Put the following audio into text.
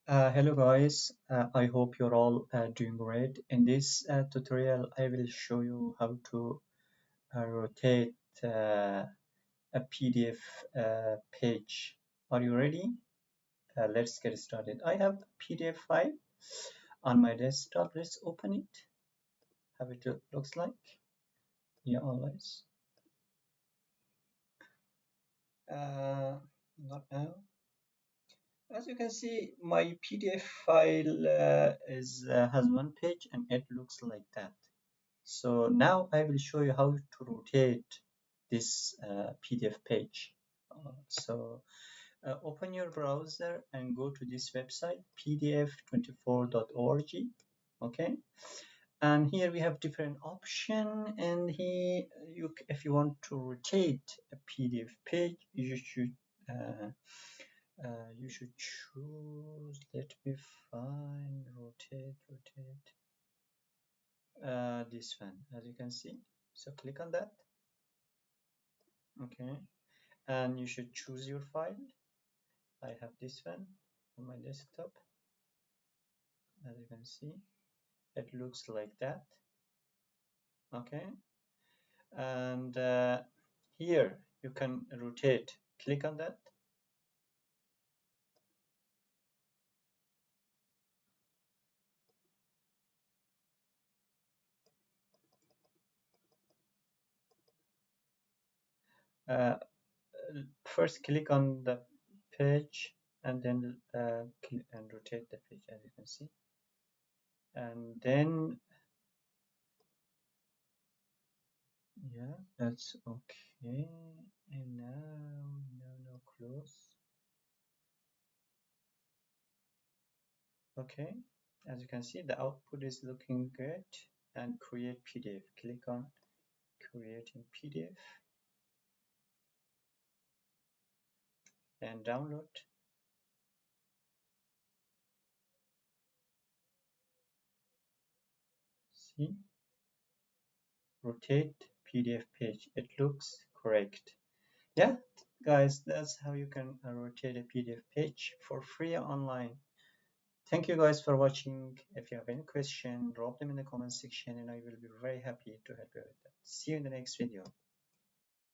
Hello guys, I hope you're all doing great. In this tutorial, I will show you how to rotate a PDF page. Are you ready? Let's get started. I have a PDF file on my desktop. Let's open it. How it looks like. Yeah, always. Not now. As you can see, my PDF file has one page and it looks like that. So now I will show you how to rotate this PDF page. Open your browser and go to this website, pdf24.org. Okay, and here we have different option, and here if you want to rotate a PDF page, uh, you should choose. Let me find rotate. This one, as you can see. So click on that. Okay, and you should choose your file. I have this one on my desktop. As you can see, it looks like that. Okay, and here you can rotate. Click on that. First click on the page and then click and rotate the page, as you can see, and then yeah, that's okay. And now close. Okay, as you can see, the output is looking good. And create PDF. Click on creating PDF and download. See, rotate PDF page. It looks correct. Yeah, guys, that's how you can rotate a PDF page for free online. Thank you guys for watching. If you have any question, drop them in the comment section and I will be very happy to help you with that. See you in the next video.